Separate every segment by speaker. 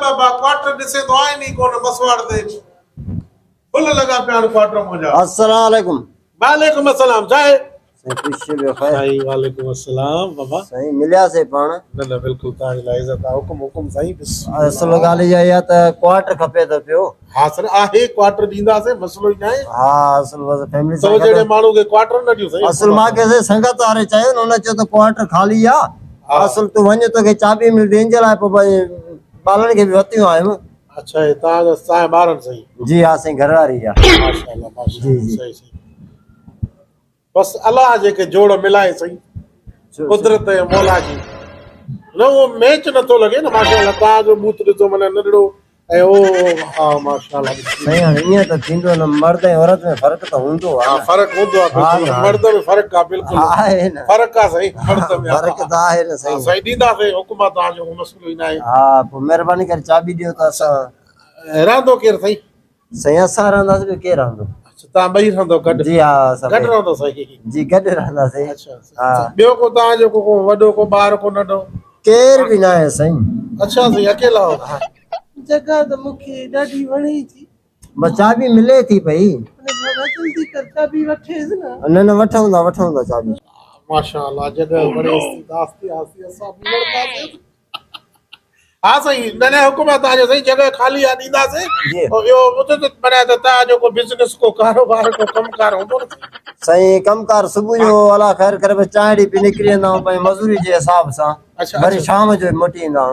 Speaker 1: बाबा quarter दिसे तो आए नहीं कोन मसवाड़ दे फुल लगा प्यार क्वार्टर मुझा।
Speaker 2: अस्सलाम वालेकुम।
Speaker 1: वालेकुम अस्सलाम जाए
Speaker 2: सही खुशी बखैर।
Speaker 1: साईं वालेकुम अस्सलाम बाबा।
Speaker 2: सही मिलिया से पाण
Speaker 1: न न बिल्कुल ताज लाइज़त हुकुम हुकुम साईं बस
Speaker 2: असल गाली या त क्वार्टर खपे त पियो।
Speaker 1: हां सर आहे क्वार्टर दींदा से मसलो ही नहीं।
Speaker 2: हां असल बस फैमिली
Speaker 1: तो जेड़े मानू के क्वार्टर न दियो सही
Speaker 2: असल मां के से संगत वाले चाहे न चो तो क्वार्टर खाली आ असल तू वने तो के चाबी मिल देंजल है भाई बालन के भी होती आयो।
Speaker 1: अच्छा है ताज साए बारन सही
Speaker 2: जी हां सही घर वाली आ
Speaker 1: माशाल्लाह माशाल्लाह सही सही बस अल्लाह जे के जोड़ मिलाए सही कुदरत है मौला जी न वो मैच न तो लगे ना माशाल्लाह ताज मूत्र तो मन नडड़ो ए ओ हां माशाल्लाह
Speaker 2: सही हां तो थिंदो न मर्द और औरत में फर्क तो हुंदो
Speaker 1: हां फर्क हुंदो है मर्द में फर्क का बिल्कुल
Speaker 2: है ना
Speaker 1: फर्क का सही मर्द में
Speaker 2: फर्क तो है ना सही
Speaker 1: सही दीदा से हुकूमत आ जो मसलो ही ना है।
Speaker 2: हां मेहरबानी कर चाबी दियो तो असा
Speaker 1: रांदो केर सही
Speaker 2: सही असा रहंदा से के रहंदो
Speaker 1: अच्छा ता बई रहंदो गड
Speaker 2: जी हां सब
Speaker 1: गड रहंदो सही
Speaker 2: जी गड रहंदा से
Speaker 1: अच्छा
Speaker 2: हां
Speaker 1: बियो को ता जो को वडो को बार को नडो
Speaker 2: केर भी ना है सही
Speaker 1: अच्छा सही अकेला हो
Speaker 3: जगह तो मुखे ॾाढी वणी थी
Speaker 2: बस चाबी मिले थी भई
Speaker 3: बाबा जल्दी कर चाबी वठेस ना
Speaker 2: न वठूंदा चाबी
Speaker 1: माशाल्लाह जगह बड़े आस्ते आस्ते सब लड़का से हां सही मैंने हुकूमत आ जो सही जगह खाली आ दीदा से और यो मुझे तो बना देता जो को बिजनेस को कारोबार को कमकार हो तो
Speaker 2: सही कमकार सुबह जो अला खैर करे चाड़ी पी निकली ना भाई मजदूरी जे हिसाब सा
Speaker 1: अच्छा
Speaker 2: वरी शाम जो मोटी ना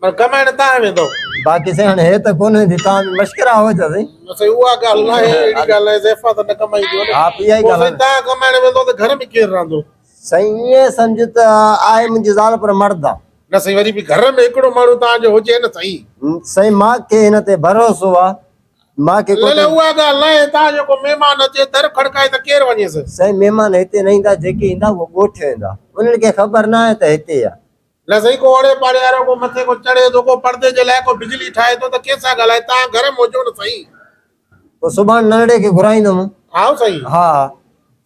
Speaker 1: पर कमाण ता में तो
Speaker 2: बाकी से है तो कोन दी ता मशकरा हो जसे
Speaker 1: सही हुआ गाल ना है एडी गाल है जेफा तो न कमाई दियो ना
Speaker 2: आप यही गाल
Speaker 1: ता कमाण में तो घर में केर रहंदो
Speaker 2: सही ये समझत आए मुझे जाल पर मर्दा
Speaker 1: न सही वरी भी घर में एकड़ो मानू ता जो होजे न सही
Speaker 2: सही मां के न ते भरोसो आ मां के को
Speaker 1: ले हुआ गाल ना है ता जो को मेहमान अचे दर खड़काए त केर वणे से
Speaker 2: सही मेहमान हेते नहीं दा जेके इंदा वो गोठे इंदा उनन के खबर ना है त हेते आ
Speaker 1: न सही को ओड़े पाड़े वारो को मथे को चढ़े तो को पर्दे जे लाए को बिजली ठाए तो कैसा गलाए ता घर मौजो न सही
Speaker 2: तो सुबह नरड़े के घुराइंदम
Speaker 1: हां सही
Speaker 2: हां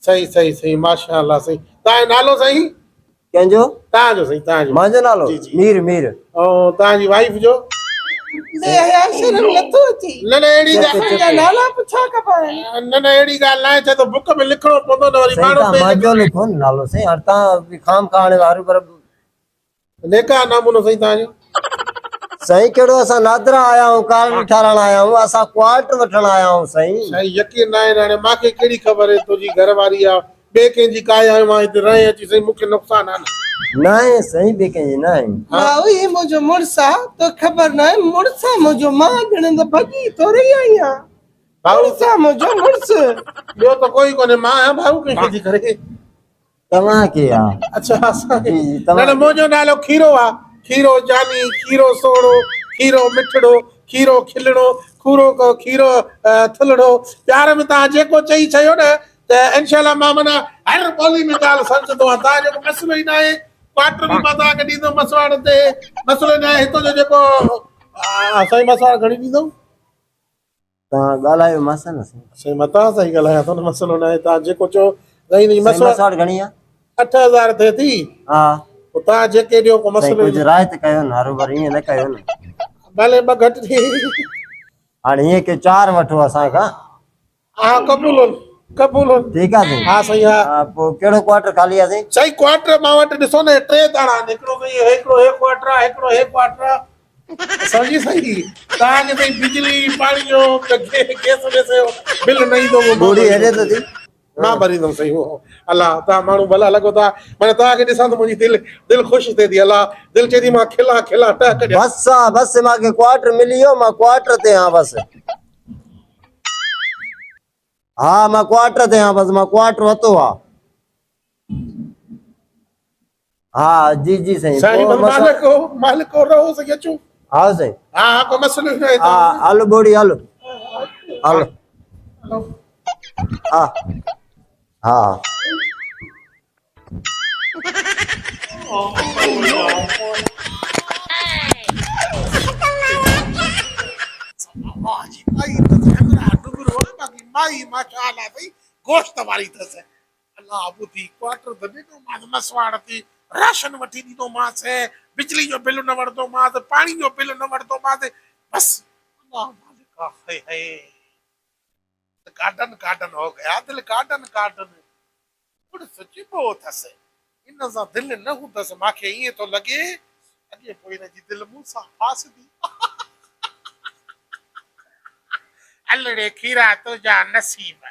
Speaker 1: सही सही सही माशाल्लाह सही ता नालो सही
Speaker 2: केंजो
Speaker 1: ता जो सही ता जो
Speaker 2: मांजो नालो
Speaker 1: जी, जी।
Speaker 2: मीर
Speaker 1: ओ ता जी वाइफ जो
Speaker 3: दे या शर्म नथो अची
Speaker 1: न न एड़ी
Speaker 3: या नाला पुछा खबर
Speaker 1: न न एड़ी गाल ना है तो बुक में लिखणो पवंदो न वरी
Speaker 2: सही
Speaker 1: माण्हू
Speaker 2: ता
Speaker 1: पे
Speaker 2: मांजो लिखो न नालो सही हरता खाम खाने वारू पर
Speaker 1: नेका नामूनो सही ता जो
Speaker 2: सही केड़ो असा नादरा आया हूं कार ठारण आया हूं असा क्वार्टर वठण आया हूं सही
Speaker 1: सही यकीन ना है ना माके केड़ी खबर है तुजी घर वाली आ बे के जी काय है मां इते रहे अची सही मुखे नुकसान आ
Speaker 2: नहीं सही भी कहीं नहीं
Speaker 3: हां ये मुजो मुड़सा तो खबर ना है मुड़सा मुजो मां गणंद भगी तोरे आया मुड़सा मुजो मुड़स
Speaker 1: यो तो कोई कोने मां है भाऊ के जी करे
Speaker 2: तमा के आ
Speaker 1: अच्छा सही
Speaker 2: जी, तव्हां-
Speaker 1: न न मोजो नालो खीरो आ खीरो जानी खीरो सोड़ो खीरो मिठड़ो खीरो खिलड़ो खूरो को खीरो थलड़ो प्यार में ता जेको चई छयो न त इंशाल्लाह मां मना हर बोली में गाल समझदो ता जो मसलो ही ना है क्वार्टर भी पता के दीदो मसवाड़ ते मसलो ना है तो जो जेको सही मसवाड़ घणी दीदो
Speaker 2: ता गालायो मासा न
Speaker 1: सही मता सही गलाया तो मसलो ना है ता जेको चो नहीं नहीं
Speaker 2: मसवाड़
Speaker 1: मसवाड़
Speaker 2: घणी आ
Speaker 1: 8000 थे थी
Speaker 2: हां
Speaker 1: ता जेके दियो को
Speaker 2: सही
Speaker 1: मसलो
Speaker 2: कुछ रायत कयो न हरो भर ये न कयो न
Speaker 1: भले ब घट थी
Speaker 2: हां ये के चार वठो असा का
Speaker 1: हां कबूल
Speaker 2: ठीक आ सही
Speaker 1: हां सही हां
Speaker 2: हां पो केड़ो क्वार्टर खाली आ सही
Speaker 1: सही क्वार्टर मां वट दिसो ने टे दाणा निकरो भई एकड़ो हे क्वार्टर एकड़ो हे क्वार्टर समझी सही ता के भई बिजली पानी जो गैस से बिल नहीं दो वो
Speaker 2: बूढ़ी हेरे तो थी
Speaker 1: मां भरी दम सही हो अल्लाह ता मानू भला लगो ता माने ता के दिसा तो मुजी दिल खुश थे दी अल्लाह दिल चेदी मां खिला खिला टक
Speaker 2: बस मां के क्वार्टर मिलियो मां क्वार्टर ते हां बस हां मां क्वार्टर ते हां बस मां क्वार्टर वतो आ हां जी जी सही
Speaker 1: सही मालिक को रहो सके छु
Speaker 2: हां सही
Speaker 1: हां को मसलो नहीं है
Speaker 2: हां आलू बोड़ी आलू हां हां
Speaker 1: माई माशाल्लाह भाई गोश्त वाली तसे अल्लाह बुधी क्वार्टर दने तो मसवाड़ थी राशन वठी दी तो मां से बिजली जो बिल न वठंदोमांसि पाणी जो बिल न वठंदोमांसि बस अल्लाह मालिका हाय हाय गार्डन गार्डन हो गया दिल गार्डन गार्डन कुड़ सचिबो अथसि इन सां दिलि न हूंदसि मूंखे ईअं थो लॻे अॻे पोइ हिन जी दिलि मूं सां फासदी अलड़े खीरा तुंहिंजा नसीब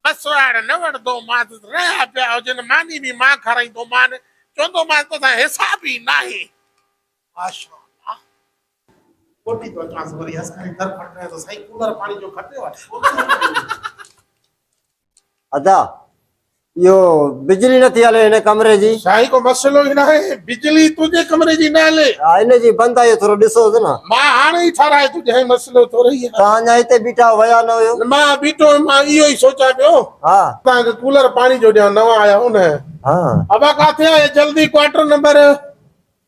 Speaker 1: बसवाड़ न वठंदोमांसि रहिया पिया हुजनि मानी बि मां खाराईंदोमांसि चवंदोमांसि तोसां हिसाब ई नाहे माशाअल्लाह कोटी तो चांस वरी असांजे दर खटने तो साईं कूलर पाणी जो खटियो आहे
Speaker 2: अदा यो बिजली न थी हले हिन कमरे जी
Speaker 1: साईं को मसलो ही ना है बिजली तुझे कमरे जी ना हले
Speaker 2: इन जी बंद आहे थोरो ॾिसो त न
Speaker 1: मां हाणे ई ठाराए तुझे मसलो थोरो ई आहे
Speaker 2: तव्हां अञा हिते बीठा वया न हुयो
Speaker 1: मां बीठो मां इहो ई सोचा पियो
Speaker 2: हा
Speaker 1: तव्हांखे कूलर पाणी जो ॾियां नवां आया हो न
Speaker 2: हा
Speaker 1: अब काथे आहे जल्दी क्वार्टर नंबर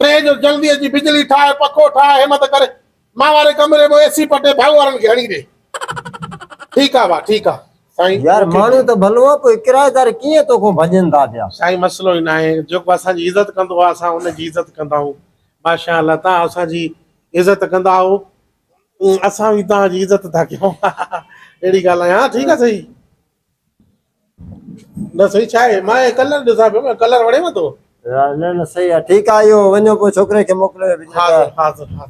Speaker 1: 3 जो जल्दी अची बिजली ठाहे पखो ठाहे हिम्मत करे मां वारे कमरे में एसी पटे भाऊ वारनि खे हणी ॾे ठीकु आहे ठीकु आहे साईं
Speaker 2: यार माण्हू त भलो आहे पोइ किराएदार कीअं तोखां भॼनि था पिया
Speaker 1: साईं मसलो ई न आहे जेको असांजी इज़त कंदो आहे असां हुनजी इज़त कंदा आहियूं माशाअल्लाह तव्हां असांजी इज़त कंदा आहियो असां बि तव्हांजी इज़त था कयूं अहिड़ी ॻाल्हि आहे हा ठीकु आहे सही न सही छा आहे मां कलर ॾिसां पियो कलर वणेव थो
Speaker 2: न न सही आहे ठीकु आहे इहो वञो पोइ छोकिरे खे मोकिलियो
Speaker 1: हा हा हा